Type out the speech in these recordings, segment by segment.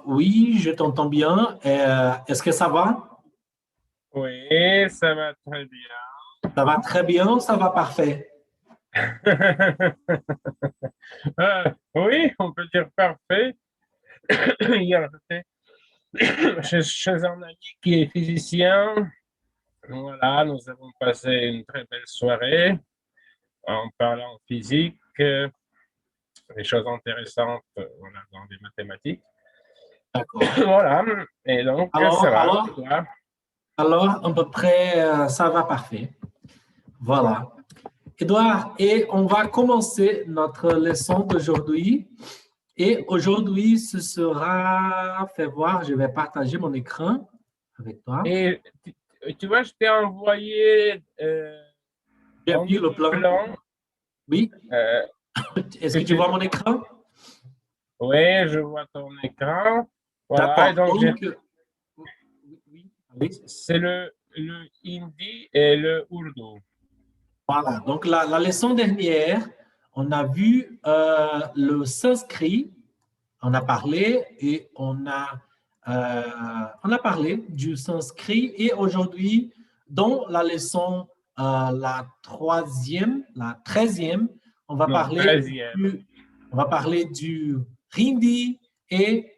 Oui, je t'entends bien. Est-ce que ça va? Oui, ça va très bien. Ça va très bien, ça va parfait. Oui, on peut dire parfait. Hier, j'étais chez un ami qui est physicien. Voilà, nous avons passé une très belle soirée en parlant physique, des choses intéressantes, voilà, dans les mathématiques. D'accord. Voilà, et donc ça Alors, va. alors, Voilà. alors, à peu près, ça va parfait. Voilà. Edouard, et on va commencer notre leçon d'aujourd'hui. Et aujourd'hui, ce sera, fais voir, je vais partager mon écran avec toi. Et tu vois, je t'ai envoyé J'ai un vu le autre plan. plan. Oui. euh, Est-ce que que tu vois tu, mon écran? Oui, je vois ton écran. Voilà, et D'accord. donc Donc, oui, oui. c'est le hindi et le urdu. Voilà, donc la leçon dernière, on a vu le sanskrit, on a parlé et on a parlé du sanskrit et aujourd'hui, dans la leçon, la troisième, la treizième, on va Non, parler 13e. on va parler du hindi et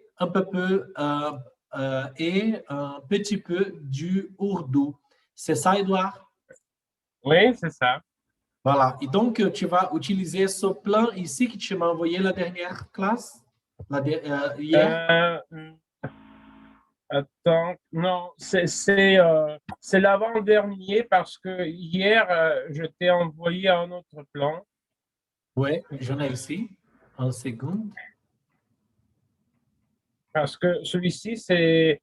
et un petit peu du ourdou. C'est ça, Edouard? Oui, c'est ça. Voilà. Et donc, tu vas utiliser ce plan ici que tu m'as envoyé la dernière classe, hier. Euh, Attends, non, c'est l'avant-dernier parce que hier, je t'ai envoyé un autre plan. Oui, j'en ai ici. En seconde. Parce que celui-ci, c'est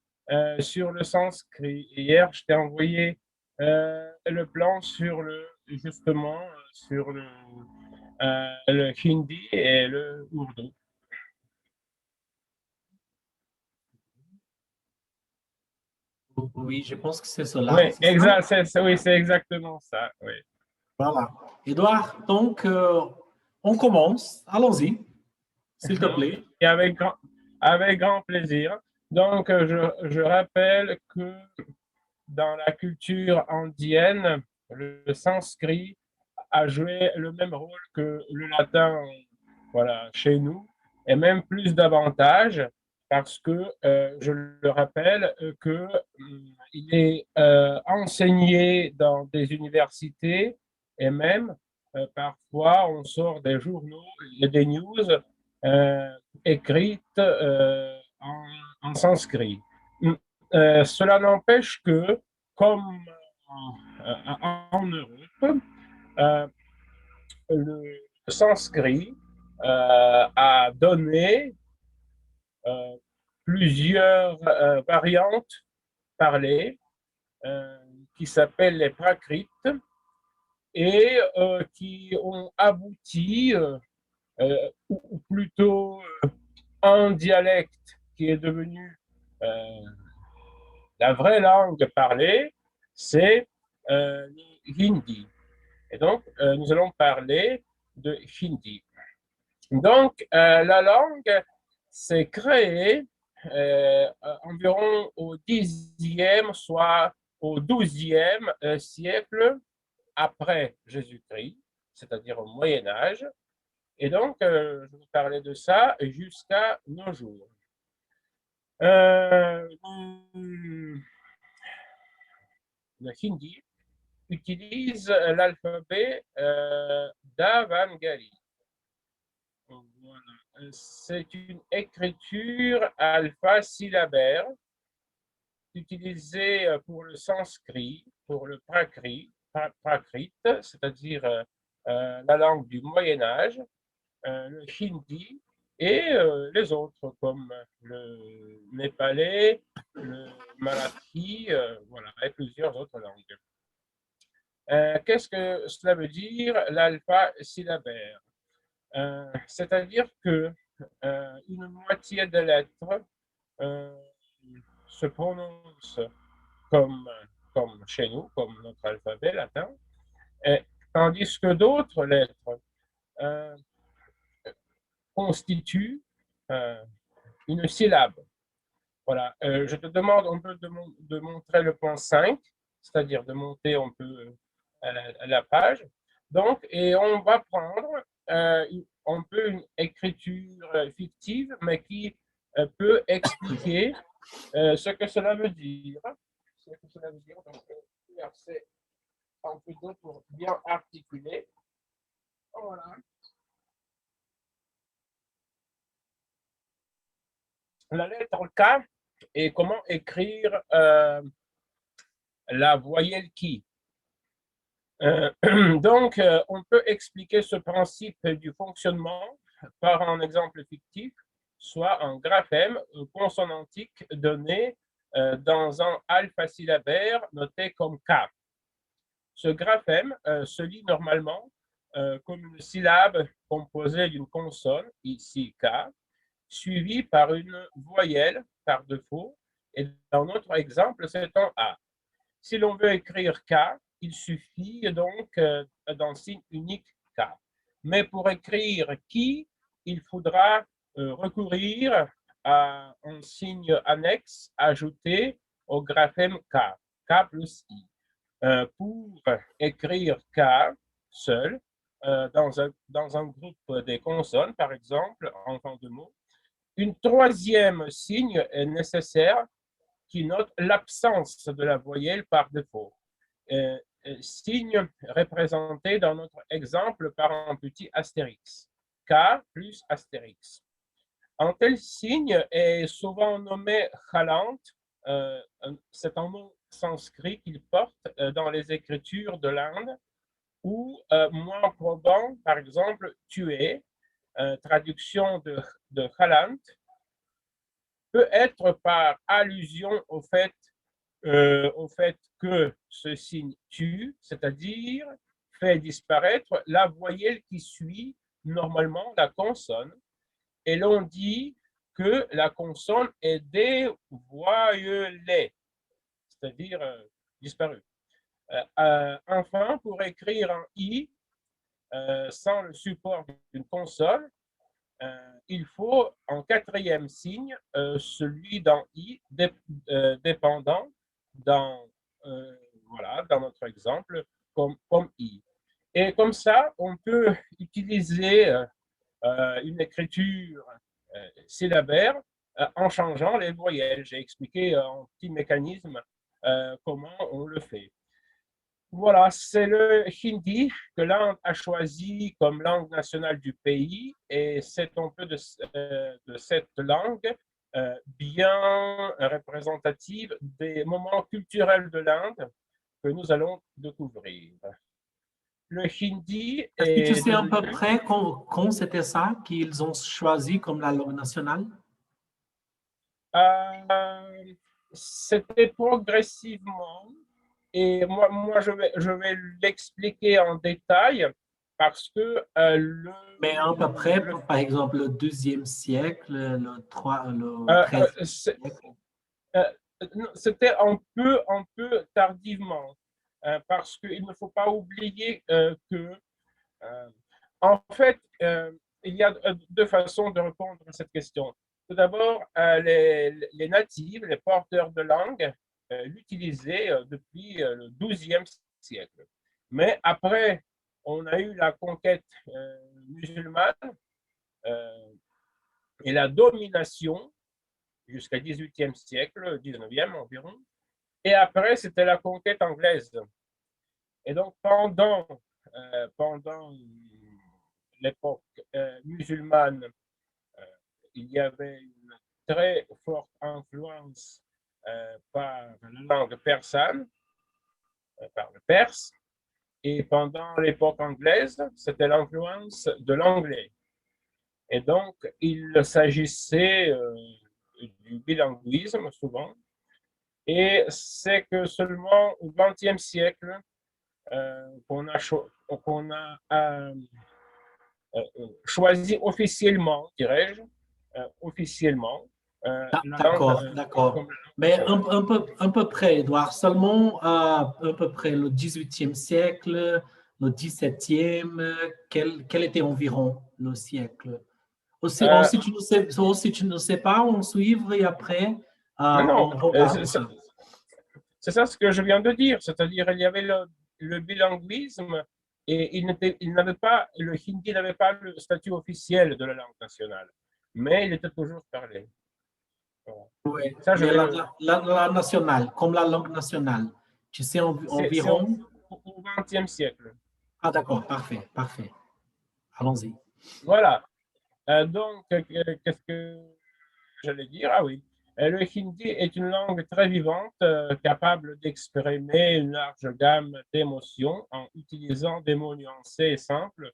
sur le sanskrit. Hier, je t'ai envoyé le plan sur justement, sur le hindi et le urdu. Oui, je pense que c'est Oui, cela, c'est ça? exact, oui, c'est exactement ça. Oui. Voilà. Edouard, donc, on commence. Allons-y, s'il te plaît. Et avec grand plaisir. Donc, je rappelle que dans la culture indienne, le sanskrit a joué le même rôle que le latin, voilà, chez nous, et même plus davantage, parce que, je le rappelle, que il est enseigné dans des universités et même parfois on sort des journaux et des news euh, écrites en sanskrit. Cela n'empêche que, comme en Europe, euh, le sanskrit a donné euh, plusieurs variantes parlées euh, qui s'appellent les prakrites et qui ont abouti, ou plutôt un dialecte qui est devenu euh, la vraie langue parlée, c'est le hindi. Et donc, nous allons parler de hindi. Donc, la langue s'est créée environ au Xe, soit au XIIe siècle après Jésus-Christ, c'est-à-dire au Moyen Âge. Et donc, je vais vous parler de ça jusqu'à nos jours. Euh, le hindi utilise l'alphabet d'Avangali. Voilà. C'est une écriture alpha-syllabaire utilisée pour le sanskrit, pour le prakrit, c'est-à-dire la langue du Moyen Âge, le hindi et les autres comme le népalais, le marathi, voilà, et plusieurs autres langues. Qu'est-ce que cela veut dire, l'alpha-syllabaire? C'est-à-dire que une moitié des lettres euh, se prononce comme, comme chez nous, comme notre alphabet latin, et, tandis que d'autres lettres euh, constituent euh, une syllabe. Voilà, je te demande un peu de montrer le point 5, c'est-à-dire de monter un peu à la page. Donc, et on va prendre un peu une écriture fictive, mais qui peut expliquer ce que cela veut dire. Ce que cela veut dire, donc, verset un peu d'eau pour bien articuler. Voilà. La lettre K et comment écrire la voyelle qui. Donc, on peut expliquer ce principe du fonctionnement par un exemple fictif, soit un graphème consonantique donné dans un alphasyllabaire noté comme K. Ce graphème se lit normalement comme une syllabe composée d'une consonne, ici K, suivie par une voyelle par défaut, et dans notre exemple, c'est un A. Si l'on veut écrire K, il suffit donc d'un signe unique K. Mais pour écrire qui, il faudra recourir à un signe annexe ajouté au graphème K, K plus I. Pour écrire K seul, dans un groupe des consonnes, par exemple, en fin de mot, une troisième signe est nécessaire qui note l'absence de la voyelle par défaut. Signe représenté dans notre exemple par un petit astérix. K plus astérix. Un tel signe est souvent nommé halant. C'est un nom sanskrit qu'il porte dans les écritures de l'Inde, ou moins probant, par exemple, tuer, traduction de halant, peut être par allusion au fait que ce signe tue, c'est-à-dire fait disparaître la voyelle qui suit normalement la consonne, et l'on dit que la consonne est dévoyelée, c'est-à-dire disparue. Enfin, pour écrire un I sans le support d'une consonne, il faut un quatrième signe, celui d'un I dépendant dans, voilà, dans notre exemple comme I. Et comme ça, on peut utiliser une écriture syllabaire en changeant les voyelles. J'ai expliqué un petit mécanisme comment on le fait. Voilà, c'est le hindi que l'Inde a choisi comme langue nationale du pays, et c'est un peu de cette langue bien représentative des moments culturels de l'Inde que nous allons découvrir. Le hindi Est-ce que tu sais à peu devenu... près quand c'était ça qu'ils ont choisi comme la langue nationale? C'était progressivement, et moi je vais l'expliquer en détail parce que Mais à peu près, par exemple, le 2e siècle, le 13e siècle. euh, c'était un peu tardivement, parce qu'il ne faut pas oublier que, en fait, il y a deux façons de répondre à cette question. Tout d'abord, les natifs, les porteurs de langue, l'utilisaient depuis le 12e siècle. Mais après, on a eu la conquête musulmane et la domination jusqu'à 18e siècle, 19e environ. Et après, c'était la conquête anglaise. Et donc, pendant l'époque musulmane, il y avait une très forte influence par la langue persane, par le perse. Et pendant l'époque anglaise, c'était l'influence de l'anglais. Et donc, il s'agissait du bilinguisme souvent. Et c'est que seulement au XXe siècle qu'on a choisi officiellement, dirais-je, officiellement. D'accord, d'accord. Mais un peu près, Edouard, seulement à peu près le 18e siècle, le 17e, quel était environ le siècle? Ou si tu ne sais pas, on suivre et après, Non, on non, regarde ça. c'est ça ce que je viens de dire, c'est-à-dire il y avait le bilinguisme et il n'avait pas, le hindi n'avait pas le statut officiel de la langue nationale, mais il était toujours parlé. Voilà. Oui, Ça, mais la nationale, comme la langue nationale, tu sais c'est environ. au XXe siècle. Ah, d'accord, parfait, parfait. Allons-y. Voilà. Donc, qu'est-ce que j'allais dire? Ah oui. Le hindi est une langue très vivante, capable d'exprimer une large gamme d'émotions en utilisant des mots nuancés et simples,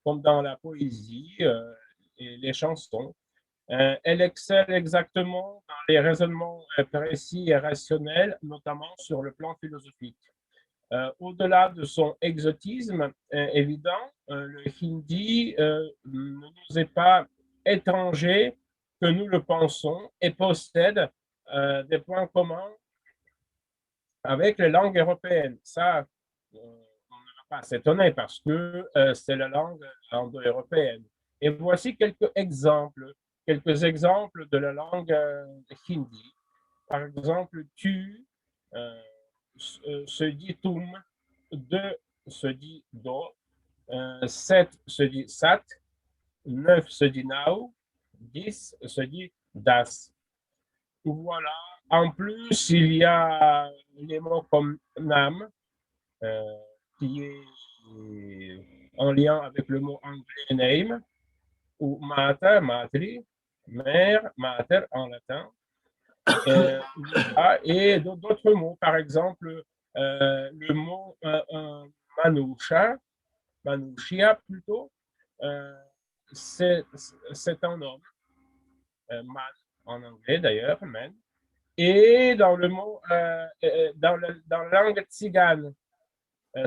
comme dans la poésie et les chansons. Elle excelle exactement dans les raisonnements précis et rationnels, notamment sur le plan philosophique. Au-delà de son exotisme évident, le hindi ne nous est pas étranger que nous le pensons et possède des points communs avec les langues européennes. Ça, on ne va pas s'étonner parce que c'est la langue indo-européenne. Et voici quelques exemples de la langue hindi. Par exemple, tu se dit tum, deux se dit do, 7 se dit sat, 9 se dit now, 10 se dit das. Voilà. En plus, il y a les mots comme nam, euh, qui est en lien avec le mot anglais name, ou mater, matri, mère, mater en latin. Et d'autres mots, par exemple, le mot manusha, manushia plutôt, euh, c'est un homme, man en anglais d'ailleurs, man. Et dans le mot, dans la langue tzigane,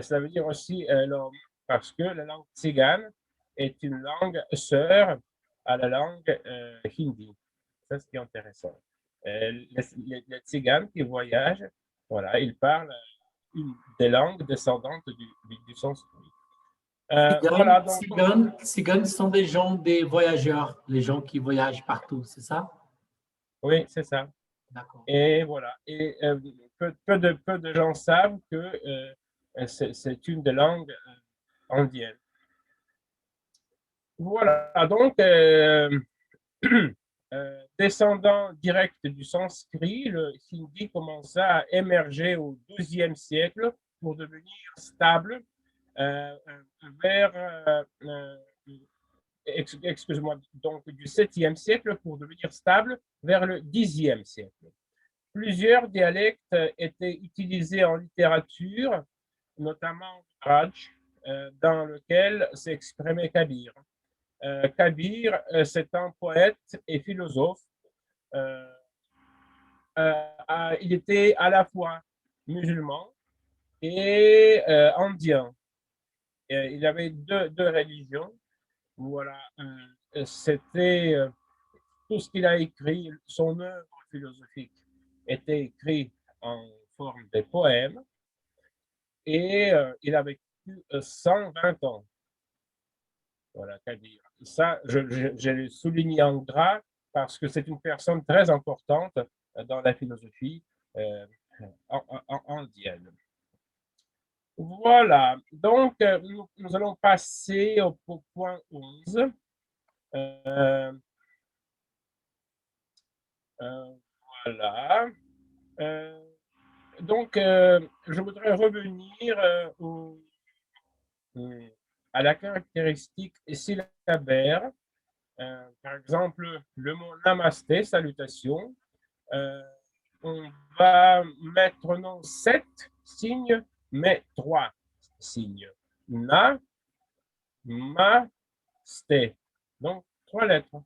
ça veut dire aussi l'homme, parce que la langue tzigane est une langue sœur à la langue hindi. Ça, c'est intéressant. Les tziganes qui voyagent, voilà, ils parlent une des langues descendantes du sanskrit. Voilà, donc, Ciganes sont des gens, des voyageurs, les gens qui voyagent partout, c'est ça? oui, c'est ça. D'accord. Et voilà. Et peu de gens savent que c'est une des langues indiennes. Voilà, donc, descendant direct du sanskrit, le hindi commença à émerger au XIIe siècle pour devenir stable vers, excuse-moi, donc du 7e siècle pour devenir stable vers le 10e siècle. Plusieurs dialectes étaient utilisés en littérature, notamment Raj, dans lequel s'exprimait Kabir. Kabir, c'est un poète et philosophe. Il était à la fois musulman et indien. Il avait deux religions. Voilà. C'était tout ce qu'il a écrit, son œuvre philosophique était écrit en forme de poèmes et il a vécu 120 ans. Voilà, Kabir. Ça, je l'ai souligné en gras parce que c'est une personne très importante dans la philosophie indienne. Voilà, donc nous allons passer au point 11. Voilà. Donc, je voudrais revenir à la caractéristique syllabaire. Par exemple, le mot namasté, salutation. On va mettre non 7 signes, mais 3 signes. Na, ma, sté. Donc, 3 lettres.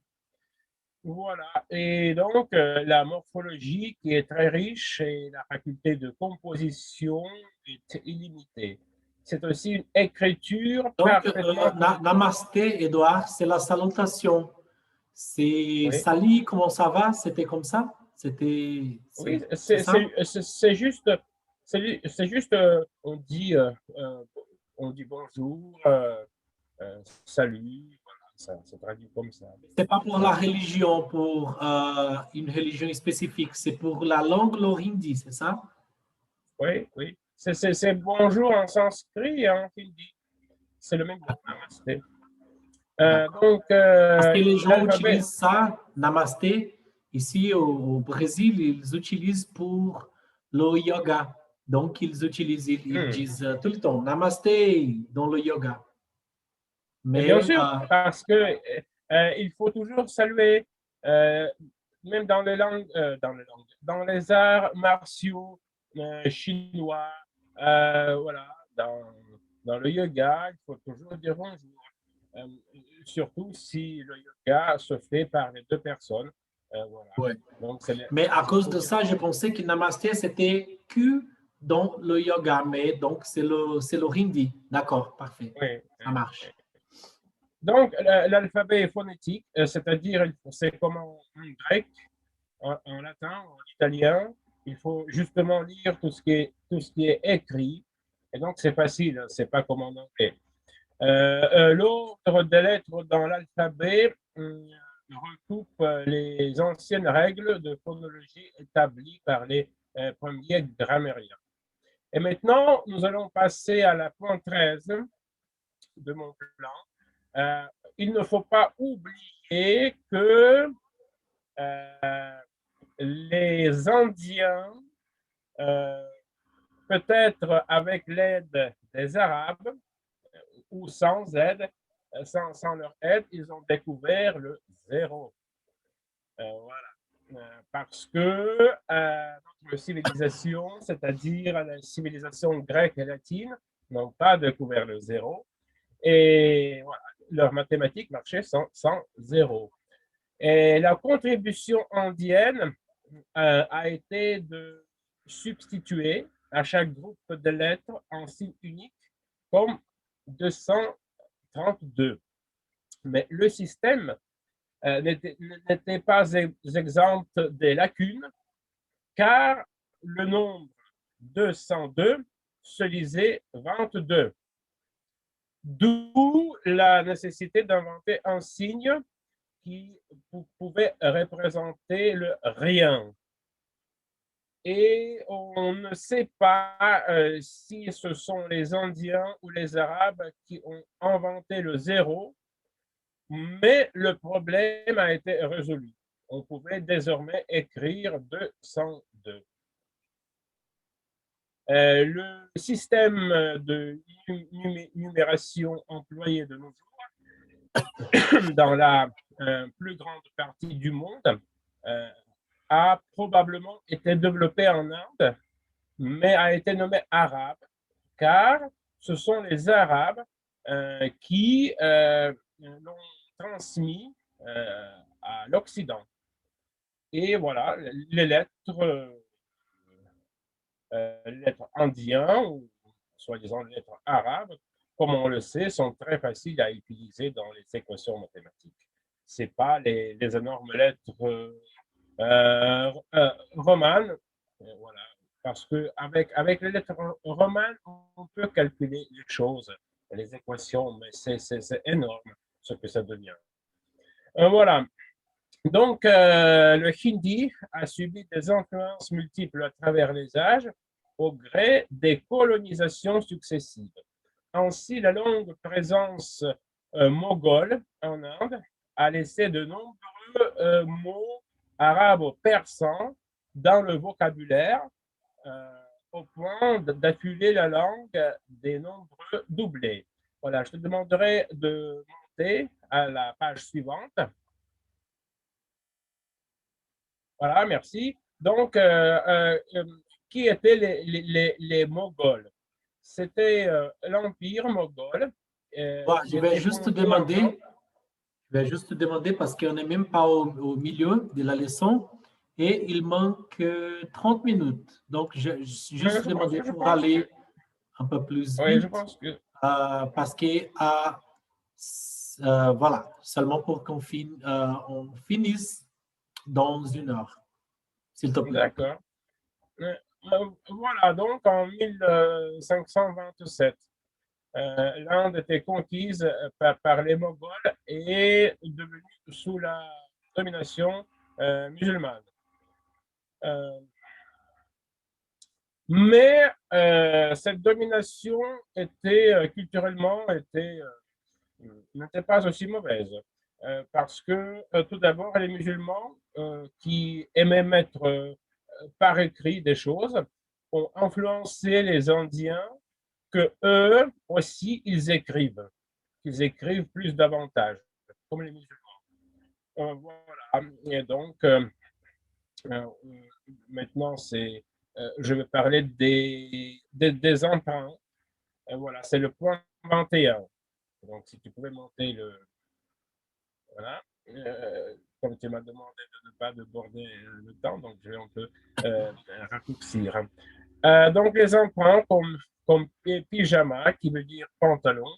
Voilà. Et donc, la morphologie qui est très riche et la faculté de composition est illimitée. C'est aussi une écriture Donc, parfaitement. namasté, Edouard, c'est la salutation. C'est Oui, Sali, comment ça va? C'était comme ça? oui, C'est ça? c'est juste on dit bonjour, salut. ça se traduit comme ça. C'est pas pour la religion, pour une religion spécifique, c'est pour la langue, le hindi, c'est ça? Oui, oui. C'est bonjour en sanskrit et en hindi. C'est le même mot, namasté. Donc, Parce que les gens l'alphabet. utilisent ça, namasté, ici au Brésil, ils utilisent pour le yoga. Donc, ils disent tout le temps namasté dans le yoga. Et bien Mais sûr, parce que il faut toujours saluer, même dans les arts martiaux chinois, voilà, dans le yoga, il faut toujours dire bonjour. Surtout si le yoga se fait par les deux personnes. Voilà. ouais. Donc, Mais à cause de ça, je pensais que namasté, c'était que dans le yoga. Mais donc, c'est le hindi. D'accord, parfait. oui, Ça marche. donc, l'alphabet phonétique, c'est-à-dire, c'est comme en grec, en latin, en italien, il faut justement lire tout ce qui est écrit. Et donc, c'est facile, c'est pas comme en anglais. L'ordre des lettres dans l'alphabet recoupe les anciennes règles de phonologie établies par les premiers grammairiens. Et maintenant, nous allons passer à la point 13 de mon plan. Il ne faut pas oublier que les Indiens, peut-être avec l'aide des Arabes ou sans aide, sans leur aide, ils ont découvert le zéro. Voilà. Parce que notre civilisation, c'est-à-dire la civilisation grecque et latine, n'ont pas découvert le zéro. Et voilà, leurs mathématiques marchaient sans zéro. Et la contribution indienne a été de substituer à chaque groupe de lettres un signe unique comme 232. Mais le système n'était pas exempt des lacunes, car le nombre 202 se lisait 22. D'où la nécessité d'inventer un signe qui pouvait représenter le rien. Et on ne sait pas si ce sont les Indiens ou les Arabes qui ont inventé le zéro, mais le problème a été résolu. On pouvait désormais écrire 202. Le système de numération employé de nos jours dans la plus grande partie du monde a probablement été développé en Inde, mais a été nommé arabe, car ce sont les Arabes qui l'ont transmis à l'Occident. Et voilà, les lettres indiennes, ou soi-disant les lettres arabes, comme on le sait, sont très faciles à utiliser dans les équations mathématiques. Ce n'est pas les énormes lettres romanes, voilà, parce qu'avec les lettres romanes, on peut calculer les choses, les équations, mais c'est énorme ce que ça devient. Voilà. Donc, le hindi a subi des influences multiples à travers les âges au gré des colonisations successives. Ainsi, la longue présence moghole en Inde a laissé de nombreux mots arabo-persans dans le vocabulaire au point d'affuler la langue des nombreux doublés. Voilà, je te demanderai de monter à la page suivante. Voilà, merci. Donc, qui étaient les Mongols? C'était l'Empire moghol. Je vais juste demander parce qu'on n'est même pas au milieu de la leçon et il manque 30 minutes. Donc, je juste demander pour aller un peu plus oui, vite je pense que... parce que voilà, seulement pour qu'on on finisse dans 1 heure, s'il te plaît. D'accord. Voilà, donc en 1527, l'Inde était conquise par les Mongols et devenue sous la domination musulmane. Mais cette domination était culturellement n'était pas aussi mauvaise. Parce que tout d'abord, les musulmans qui aimaient mettre par écrit des choses ont influencé les Indiens que eux aussi qu'ils écrivent plus davantage, comme les musulmans. Voilà. Et donc, maintenant, je vais parler des emprunts. Voilà, c'est le point 21. Donc, si tu pouvais monter voilà. Comme tu m'as demandé de ne pas déborder le temps, donc je vais un peu raccourcir. Donc, les emprunts comme pyjama, qui veut dire pantalon,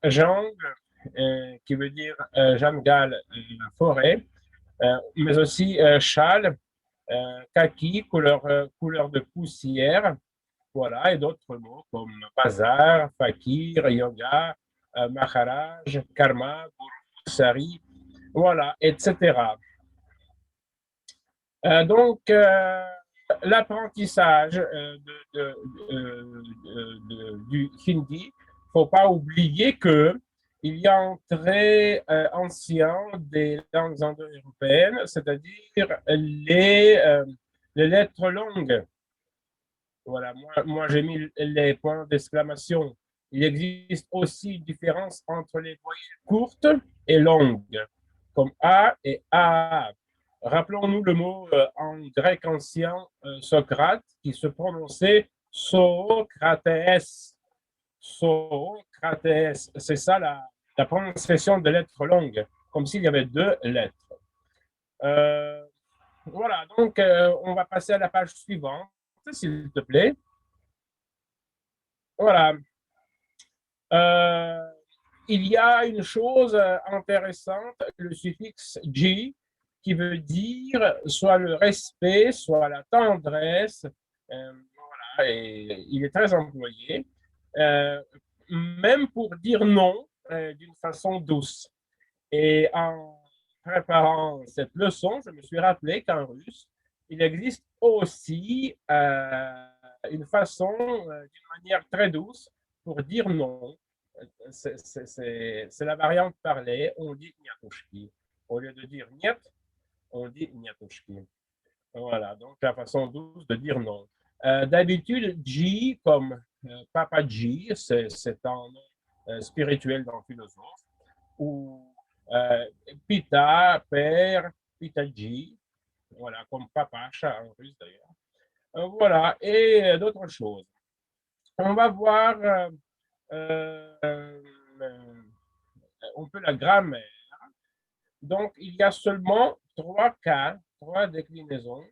jungle, qui veut dire jungle, forêt, mais aussi châle, kaki, couleur de poussière, voilà, et d'autres mots comme bazar, fakir, yoga, maharaj, karma, sari, voilà, etc. Donc, l'apprentissage du hindi, il ne faut pas oublier que il y a un trait ancien des langues indo-européennes, c'est-à-dire les lettres longues. Voilà, moi j'ai mis les points d'exclamation. Il existe aussi une différence entre les voyelles courtes et longues, comme A et A. Rappelons-nous le mot en grec ancien Socrate qui se prononçait Socrates. Socrates. C'est ça la prononciation de lettres longues, comme s'il y avait deux lettres. Voilà, donc on va passer à la page suivante, s'il te plaît. Voilà. Il y a une chose intéressante, le suffixe G, qui veut dire soit le respect, soit la tendresse. Voilà, et il est très employé, même pour dire non d'une façon douce. Et en préparant cette leçon, je me suis rappelé qu'en russe, il existe aussi une façon, d'une manière très douce, pour dire non. C'est la variante parlée, on dit niatushki. Au lieu de dire niet, on dit niatushki. Voilà, donc la façon douce de dire non. D'habitude, G comme Papa G, c'est un nom spirituel dans le philosophe, ou Pita, père, Pitaji, voilà, comme Papacha en russe d'ailleurs. Voilà, et d'autres choses. On va voir un peu la grammaire. Donc, il y a seulement trois cas, trois déclinaisons.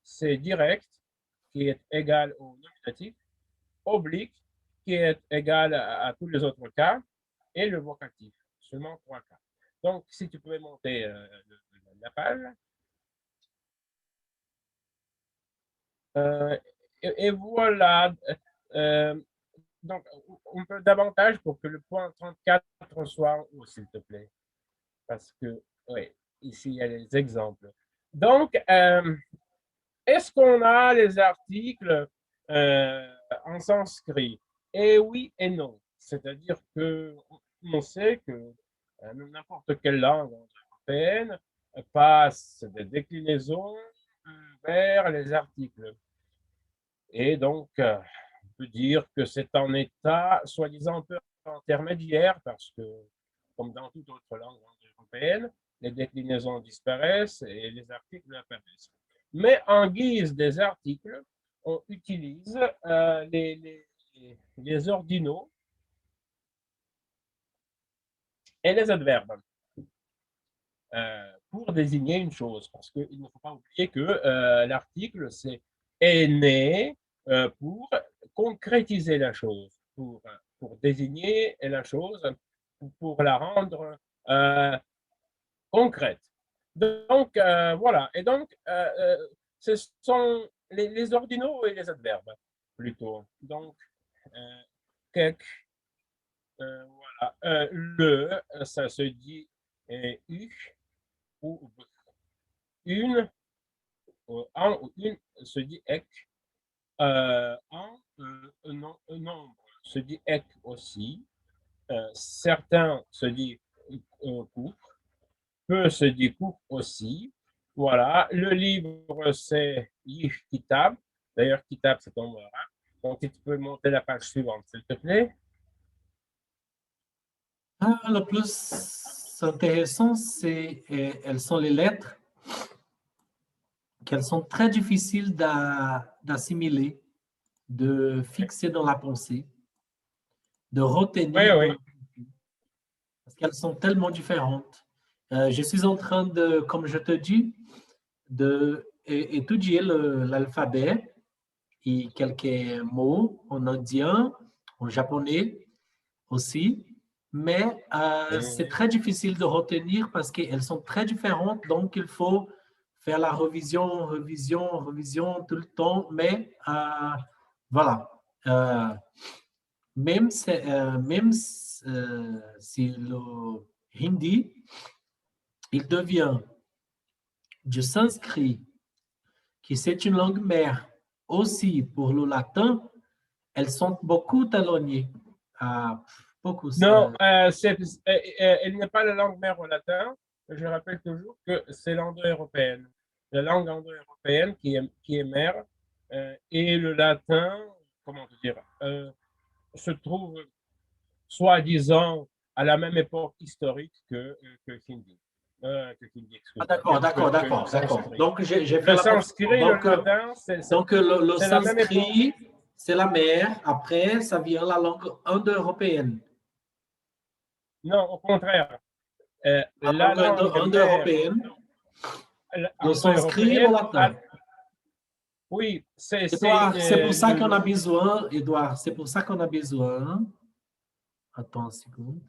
C'est direct, qui est égal au nominatif, oblique, qui est égal à tous les autres cas, et le vocatif. Seulement trois cas. Donc, si tu pouvais monter la page. Et voilà. Donc, on peut davantage pour que le point 34 soit en haut, s'il te plaît. Parce que, oui, ici, il y a les exemples. Donc, est-ce qu'on a les articles en sanskrit? Et oui et non. C'est-à-dire qu'on sait que n'importe quelle langue européenne passe des déclinaisons vers les articles. Et donc, on peut dire que c'est un état soi-disant un peu intermédiaire parce que, comme dans toute autre langue européenne, les déclinaisons disparaissent et les articles apparaissent. Mais en guise des articles, on utilise les ordinaux et les adverbes pour désigner une chose. Parce qu'il ne faut pas oublier que l'article, c'est est né pour concrétiser la chose, pour désigner la chose, pour la rendre concrète. Donc, voilà. Et donc, ce sont les ordinaux et les adverbes, plutôt. Donc, kek, Voilà. Le, ça se dit U ou B. Une, un ou une se dit ek. Un nombre se dit ek aussi. Certains se dit couple. Peu se dit couple aussi. Voilà. Le livre, c'est Yif Kitab. D'ailleurs, Kitab, c'est en arabe. Donc, si tu peux monter la page suivante, s'il te plaît. Le plus intéressant, c'est elles sont les lettres qu'elles sont très difficiles d'assimiler, de fixer dans la pensée, de retenir Oui, dans la pensée, parce qu'elles sont tellement différentes. Je suis en train de, comme je te dis, d'étudier l'alphabet et quelques mots en indien, en japonais aussi, mais c'est oui. très difficile de retenir parce qu'elles sont très différentes, donc il faut faire la revision tout le temps, mais voilà. Même si le hindi, il devient du sanskrit, qui c'est une langue mère, aussi pour le latin, elles sont beaucoup éloignées. Beaucoup. Non, elle n'est pas la langue mère au latin. Je rappelle toujours que c'est l'indo-européenne. La langue indo-européenne qui est mère et le latin, comment dire, se trouve soi-disant à la même époque historique que Hindi. Excuse-moi. D'accord. Donc, j'ai fait Le la sanskrit, confusion. le latin, Donc, le c'est la même époque. sanskrit, c'est la mère. Après, ça vient la langue indo-européenne. Non, au contraire. La La langue langue mère indo-européenne, le sanskrit et le indo-européenne, latin. oui, Edouard, c'est pour ça qu'on a besoin, Edouard, c'est pour ça qu'on a besoin. Attends une seconde.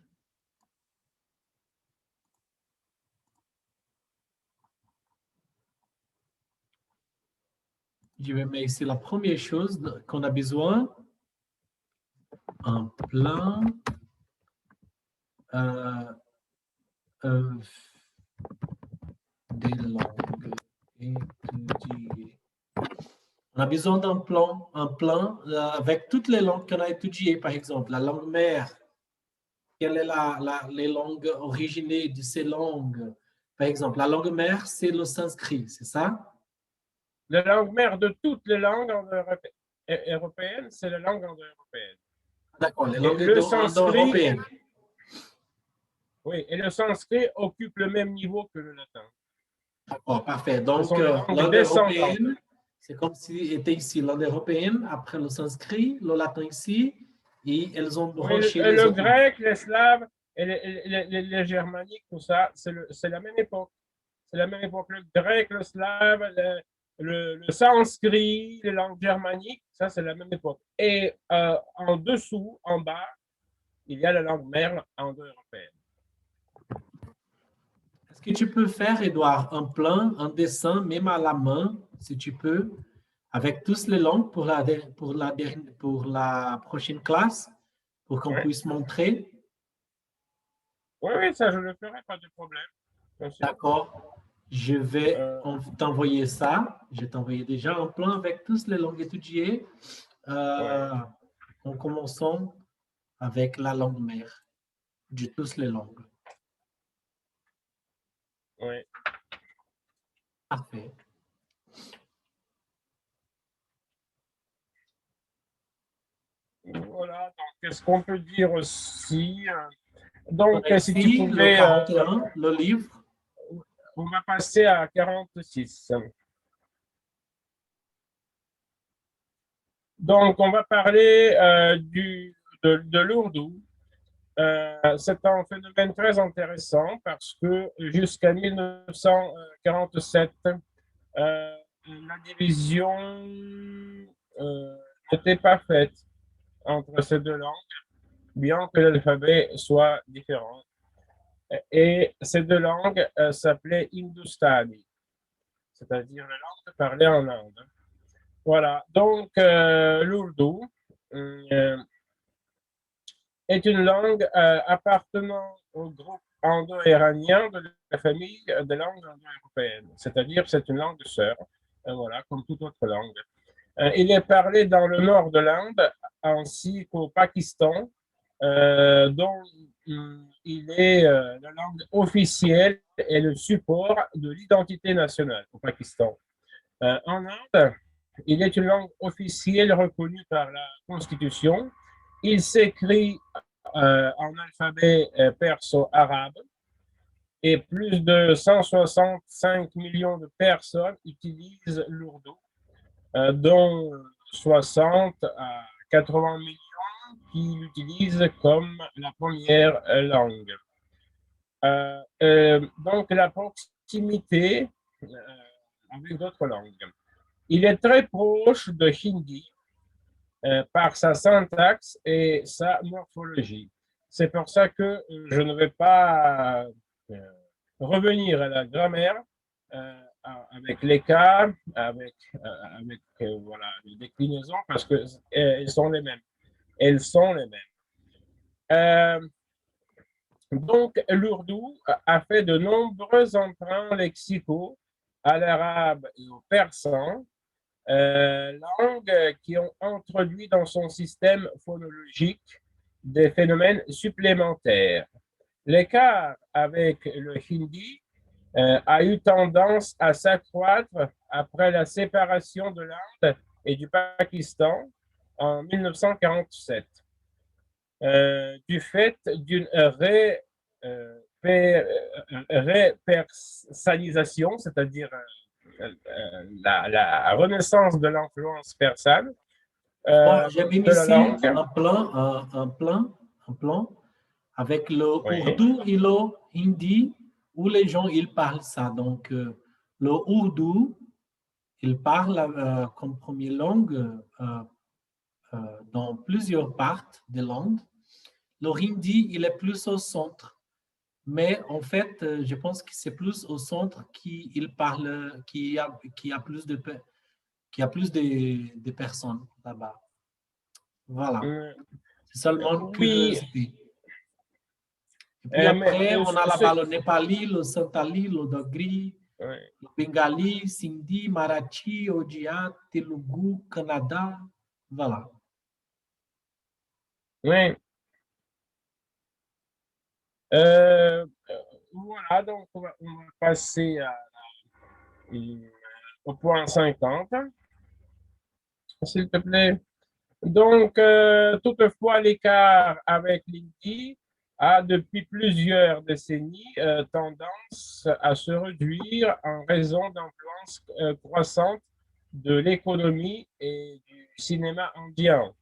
Je vais mettre ici la première chose qu'on a besoin. Un plan des langues étudiées. On a besoin d'un plan, avec toutes les langues qu'on a étudiées, par exemple, la langue mère. Quelle est les langues originées de ces langues? Par exemple, la langue mère, c'est le sanskrit, c'est ça? la langue mère de toutes les langues européennes, c'est la langue indo-européenne. D'accord, les Et langues le sanskrit, indo-européennes. oui, et le sanskrit occupe le même niveau que le latin. D'accord, parfait. Ce Donc, sont les langues langue descendantes. européenne, c'est comme s'il était ici langue européenne, après le sanskrit, le latin ici, et elles ont Oui, branché les le autres. grec, les slaves et les germaniques, tout ça, c'est la même époque. C'est la même époque. Le grec, le slave, le sanskrit, les langues germaniques, ça, c'est la même époque. Et en dessous, en bas, il y a la langue mère indo-européenne. Est-ce que tu peux faire, Edouard, un plan, un dessin, même à la main, si tu peux, avec toutes les langues pour la prochaine classe, pour qu'on Ouais. puisse montrer? Oui, oui, ça, je le ferai, pas de problème. D'accord. Je vais t'envoyer ça. Je vais t'envoyer déjà un plan avec toutes les langues étudiées, Ouais. en commençant avec la langue mère de toutes les langues. Oui. Parfait. Voilà, donc qu'est-ce qu'on peut dire aussi? Donc, si tu Ici, le pouvais, 41, le livre. on va passer à 46. Donc, on va parler de l'ourdou. C'est un phénomène très intéressant parce que jusqu'à 1947, la division n'était pas faite entre ces deux langues, bien que l'alphabet soit différent. Et ces deux langues s'appelaient Hindustani, c'est-à-dire la langue parlée en Inde. Voilà, donc l'ourdou est une langue appartenant au groupe indo-iranien de la famille des langues indo-européennes, c'est-à-dire c'est une langue sœur, voilà, comme toute autre langue. Il est parlé dans le nord de l'Inde ainsi qu'au Pakistan, dont il est la langue officielle et le support de l'identité nationale au Pakistan. En Inde, il est une langue officielle reconnue par la Constitution. Il s'écrit en alphabet perso-arabe et plus de 165 millions de personnes utilisent l'ourdou, dont 60 à 80 millions qui l'utilisent comme la première langue. Donc, la proximité avec d'autres langues. Il est très proche de hindi par sa syntaxe et sa morphologie. C'est pour ça que je ne vais pas revenir à la grammaire avec les cas, avec voilà, les déclinaisons, parce qu'elles sont les mêmes. Elles sont les mêmes. Donc, l'ourdou a fait de nombreux emprunts lexicaux à l'arabe et au persan, langues qui ont introduit dans son système phonologique des phénomènes supplémentaires. L'écart avec le hindi a eu tendance à s'accroître après la séparation de l'Inde et du Pakistan en 1947, du fait d'une répersalisation, c'est-à-dire la renaissance de l'influence persane J'ai même de la ici langue. un plan avec le Oui. ourdou et le hindi où les gens ils parlent ça. Donc, le ourdou, il parle comme première langue dans plusieurs parties de l'Inde. Le hindi, il est plus au centre. Mais en fait, je pense que c'est plus au centre qu'il parle, qui a plus de personnes là-bas. Voilà. C'est seulement Oui. curiosité. Et puis après, on a là-bas le népali, le santali, le dogri, le bengali, sindhi, marathi, odia, telugu, kannada. Voilà. Oui. Voilà, donc on va passer au point 50, s'il te plaît. Donc, toutefois, l'écart avec l'Indie a depuis plusieurs décennies tendance à se réduire en raison d'influences croissantes de l'économie et du cinéma indien.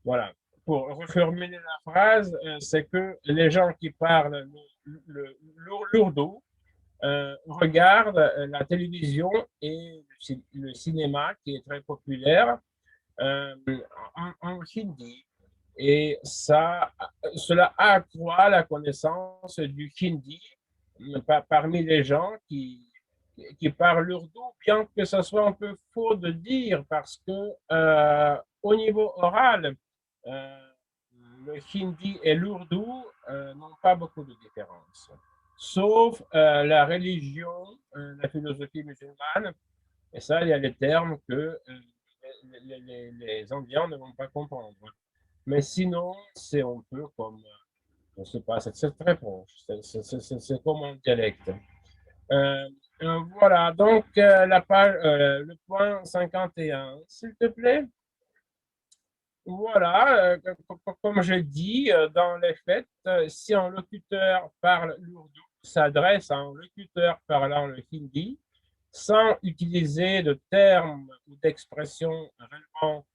Voilà. Pour reformuler la phrase, c'est que les gens qui parlent l'ourdou regardent la télévision et le cinéma qui est très populaire en hindi. Et cela accroît la connaissance du hindi parmi les gens qui parlent l'ourdou, bien que ce soit un peu faux de dire, parce que au niveau oral, le hindi et l'ourdou n'ont pas beaucoup de différence, sauf la religion, la philosophie musulmane, et ça, il y a des termes que les Indiens ne vont pas comprendre. Mais sinon, c'est un peu comme, je ne sais pas, c'est très proche, c'est comme un dialecte. Voilà, donc le point 51, s'il te plaît. Voilà, comme je dis, dans les faits, si un locuteur parle l'ourdou, s'adresse à un locuteur parlant le hindi, sans utiliser de termes ou d'expressions relevant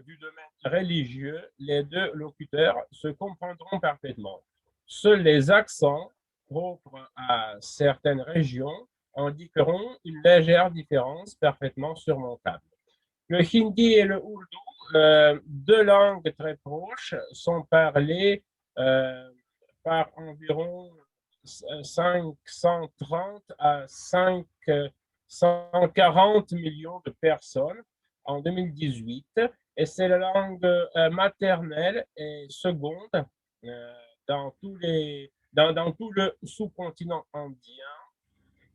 du domaine religieux, les deux locuteurs se comprendront parfaitement. Seuls les accents propres à certaines régions indiqueront une légère différence parfaitement surmontable. Le hindi et le ourdou, deux langues très proches, sont parlées par environ 530 à 540 millions de personnes en 2018, et c'est la langue maternelle et seconde dans dans tout le sous-continent indien.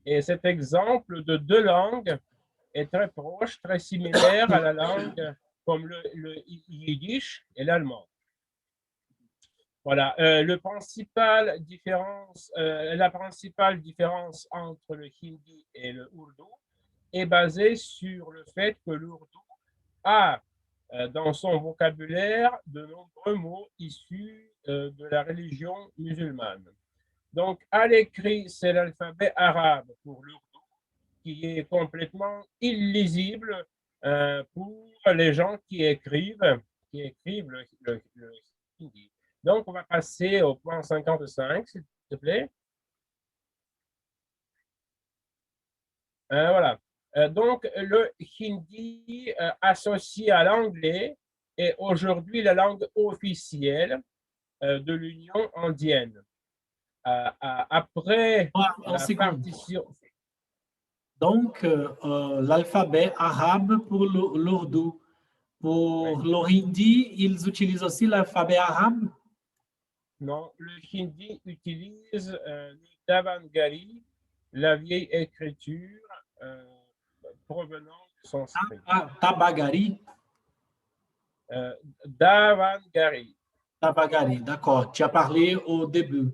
Et cet exemple de deux langues est très proche, très similaire à la langue comme le yiddish et l'allemand. Voilà, la principale différence entre le hindi et le ourdou est basée sur le fait que l'ourdou a dans son vocabulaire de nombreux mots issus de la religion musulmane. Donc, à l'écrit, c'est l'alphabet arabe pour l'ourdou, qui est complètement illisible pour les gens qui écrivent le hindi. Donc, on va passer au point 55, s'il te plaît. Voilà. Donc, le hindi associé à l'anglais est aujourd'hui la langue officielle de l'Union indienne. Après En la seconde. partition. Donc, l'alphabet arabe pour l'ourdou. Pour Ouais. le hindi, ils utilisent aussi l'alphabet arabe. Non, le hindi utilise le Davangari, la vieille écriture provenant du sanskrit. Tabagari. Davangari. Tabagari, d'accord. Tu as parlé au début.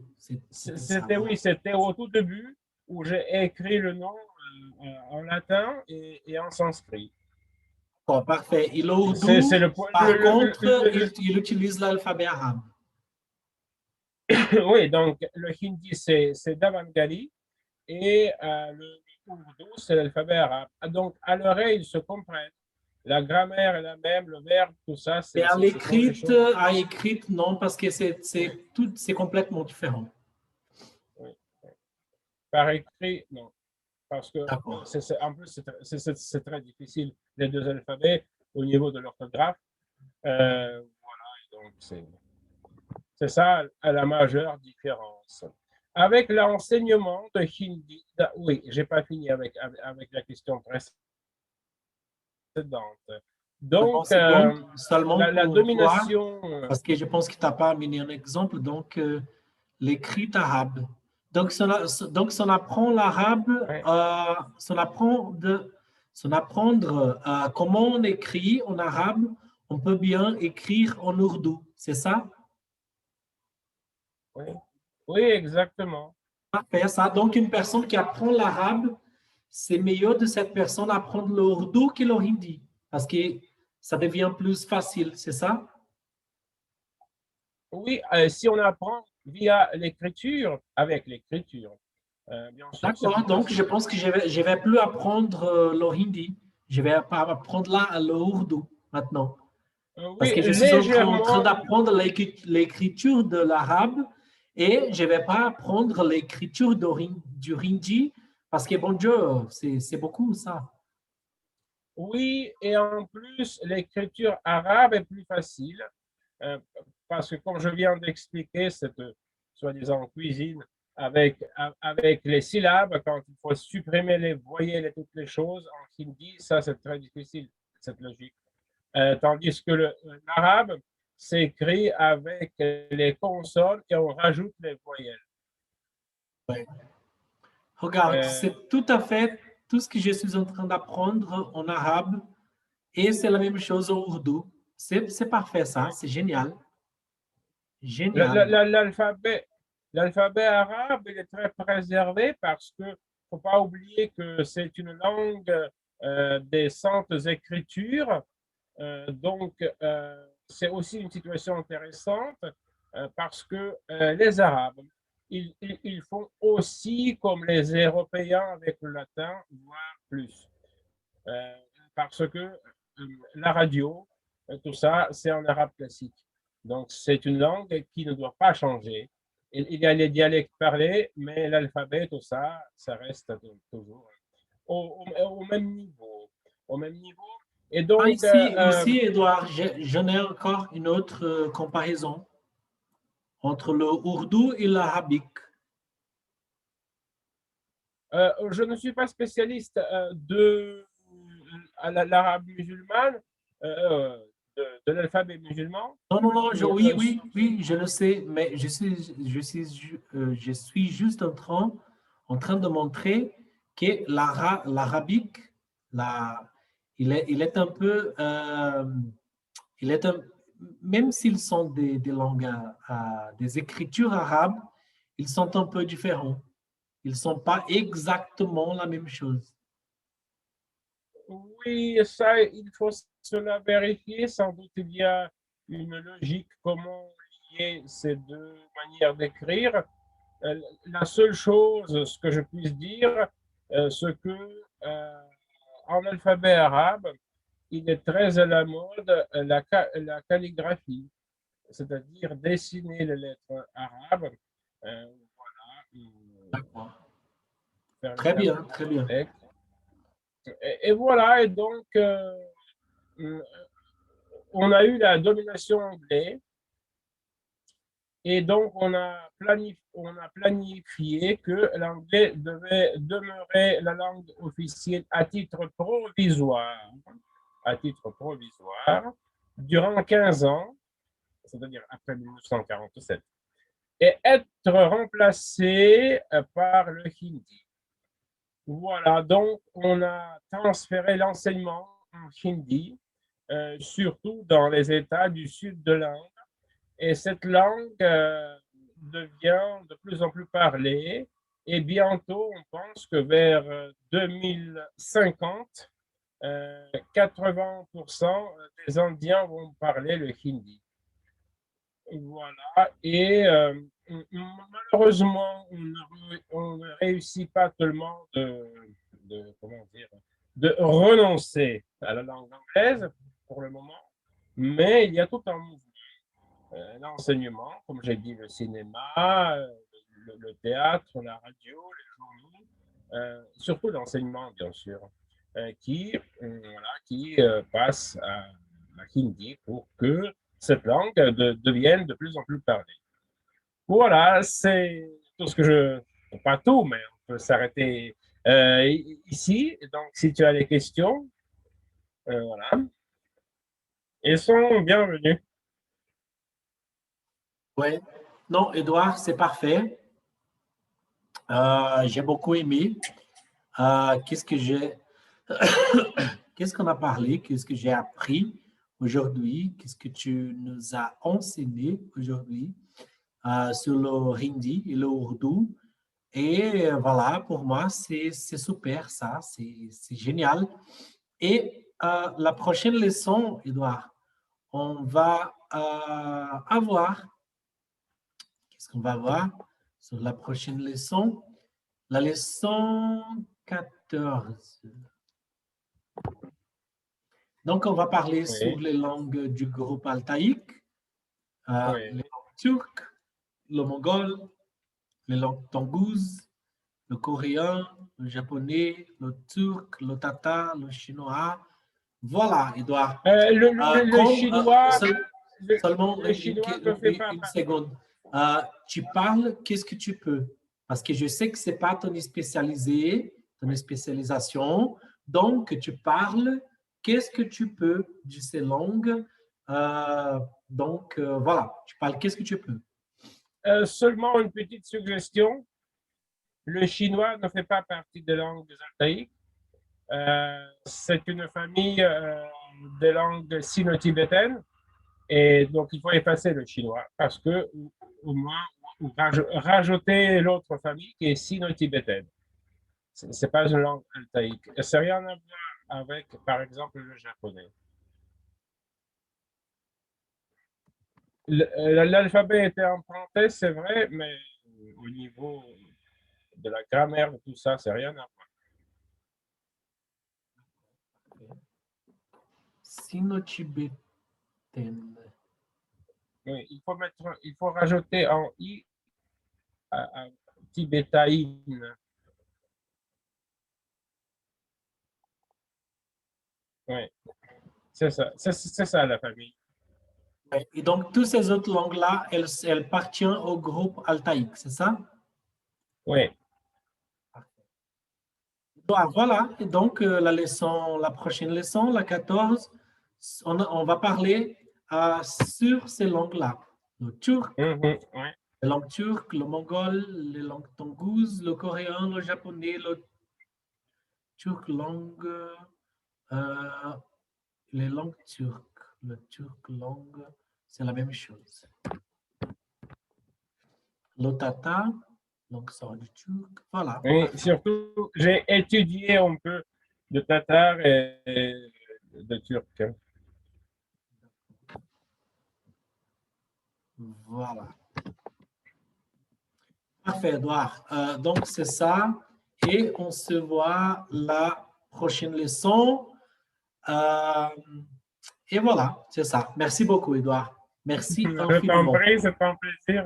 C'était au tout début où j'ai écrit le nom en latin et en sanskrit. Bon, parfait. Et C'est l'ourdou, le, par contre, il utilise l'alphabet arabe. oui, donc le hindi, c'est Davangari et le ourdou, c'est l'alphabet arabe. Donc, à l'oreille, ils se comprennent. La grammaire est la même, le verbe, tout ça, Et ce sont des choses. à écrite, non, parce que c'est complètement différent. Oui. Par écrit, non. Parce que, D'accord. en plus, c'est très difficile, les deux alphabets, au niveau de l'orthographe. Voilà, donc c'est ça la majeure différence. Avec l'enseignement de hindi, oui, j'ai pas fini avec la question précédente. Donc, Seulement la pour toi, domination. parce que je pense que tu n'as pas amené un exemple, donc l'écrit arabe. Donc, son apprend l'arabe, Ouais. son apprendre comment on écrit en arabe, on peut bien écrire en ourdou, c'est ça? Oui. Oui, exactement. Parfait, ça. Donc, une personne qui apprend l'arabe, c'est meilleur de cette personne apprendre le ourdou que le hindi, parce que ça devient plus facile, c'est ça? Oui, si on apprend via l'écriture, avec l'écriture, bien sûr, c'est D'accord, plus donc je facile. pense que je vais plus apprendre le hindi, je vais apprendre là le ourdou maintenant. Parce Oui, que je suis en train légèrement. d'apprendre l'écriture de l'arabe et je ne vais pas apprendre l'écriture du hindi parce que bon Dieu, c'est beaucoup ça. Oui, et en plus, l'écriture arabe est plus facile euh, parce que, comme je viens d'expliquer, cette soi-disant cuisine avec les syllabes, quand il faut supprimer les voyelles et toutes les choses en hindi, ça c'est très difficile, cette logique. Tandis que l'arabe s'écrit avec les consonnes et on rajoute les voyelles. Ouais. Regarde, Euh, c'est tout à fait tout ce que je suis en train d'apprendre en arabe et c'est la même chose en ourdou. C'est parfait ça, c'est génial. Génial. L'alphabet arabe il est très préservé parce que faut pas oublier que c'est une langue des saintes écritures. Donc, c'est aussi une situation intéressante parce que les Arabes, ils font aussi comme les Européens avec le latin, voire plus. Euh, Parce que la radio, tout ça, c'est en arabe classique. Donc, c'est une langue qui ne doit pas changer. Il y a les dialectes parlés, mais l'alphabet, tout ça, ça reste toujours au même niveau. Au même niveau. Et donc, Ici, Edouard, j'en ai encore une autre comparaison entre le ourdou et l'arabique. je ne suis pas spécialiste de l'arabe musulmane, de de l'alphabet musulman. Non, non, non, oui, Euh, oui, oui, je le sais, mais je suis juste en train de montrer que l'arabique, la, il est un peu, il est un- même s'ils sont des langues, des écritures arabes, ils sont un peu différents. Ils ne sont pas exactement la même chose. Oui, ça, il faut cela vérifier. Sans doute, il y a une logique comment lier ces deux manières d'écrire. La seule chose, ce que je puisse dire, ce que en alphabet arabe, il est très à la mode la calligraphie, c'est-à-dire dessiner les lettres arabes, voilà, D'accord. faire les Très bien, tableaux très bien. avec. Et voilà, et donc on a eu la domination anglaise. Et donc, on a planifié que l'anglais devait demeurer la langue officielle à titre provisoire, durant 15 ans, c'est-à-dire après 1947, et être remplacé par le hindi. Voilà, donc on a transféré l'enseignement en hindi, surtout dans les États du sud de l'Inde. Et cette langue devient de plus en plus parlée. Et bientôt, on pense que vers 2050, 80% des Indiens vont parler le hindi. Voilà. Et malheureusement, on ne réussit pas tellement comment dire, de renoncer à la langue anglaise pour le moment, mais il y a tout un mouvement. L'enseignement, comme j'ai dit, le cinéma, le théâtre, la radio, les journaux, surtout l'enseignement, bien sûr, voilà, qui passe à hindi pour que cette langue devienne de plus en plus parlée. Voilà, c'est tout ce que pas tout, mais on peut s'arrêter ici. Donc, si tu as des questions, voilà, ils sont bienvenus. Ouais. Non, Edouard, c'est parfait. J'ai beaucoup aimé. Qu'est-ce que j'ai, qu'est-ce qu'on a parlé? Qu'est-ce que j'ai appris aujourd'hui? Qu'est-ce que tu nous as enseigné aujourd'hui sur le hindi et le ourdou? Et voilà, pour moi, c'est super ça, c'est génial. Et la prochaine leçon, Edouard, on va avoir, qu'est-ce qu'on va voir sur la prochaine leçon? La leçon 14. Donc, on va parler sur Oui, les langues du groupe altaïque, oui. les langues turques, le mongol, les langues tangouzes, le coréen, le japonais, le turc, le tatar, le chinois. Voilà, Edouard. Le chinois, Seulement le chinois ne fait pas une seconde. Tu parles, qu'est-ce que tu peux? Parce que je sais que ce n'est pas ton spécialisation. Donc, tu parles, qu'est-ce que tu peux de ces langues? Voilà, tu parles, qu'est-ce que tu peux? seulement une petite suggestion. Le chinois ne fait pas partie des langues altaïques. C'est une famille des langues sino-tibétaines. Et donc, il faut effacer le chinois parce que, au moins, rajouter l'autre famille qui est sino-tibétaine. Ce n'est pas une langue altaïque. C'est rien à voir avec, par exemple, le japonais. L'alphabet était emprunté, c'est vrai, mais au niveau de la grammaire, de tout ça, c'est rien à voir. Sino-tibétaine. Oui, il faut rajouter en i à tibétaïne. Oui, c'est ça, c'est ça la famille. Et donc, toutes ces autres langues-là, elles appartiennent au groupe altaïque, c'est ça? Oui, Voilà, et donc la prochaine leçon, la 14, on va parler sur ces langues-là. Le turc, Ouais. la langue turque, le mongol, les langues tongouzes, le coréen, le japonais, le turc langue, les langues turques. Le turc langue, c'est la même chose. Le tatar, donc ça du turc, voilà. Oui, surtout, j'ai étudié un peu de tatar et de turc. Voilà. Parfait, Edouard. Donc, c'est ça. Et on se voit la prochaine leçon. Et voilà, c'est ça. Merci beaucoup, Edouard. Merci Je t'en infiniment. prie, c'est un plaisir.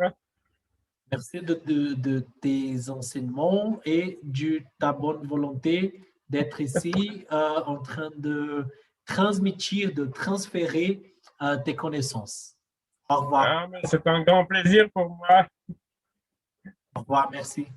Merci de tes enseignements et de ta bonne volonté d'être ici en train de transmettre, de transférer tes connaissances. Au revoir. Ah, mais c'est un grand plaisir pour moi. Au revoir, merci.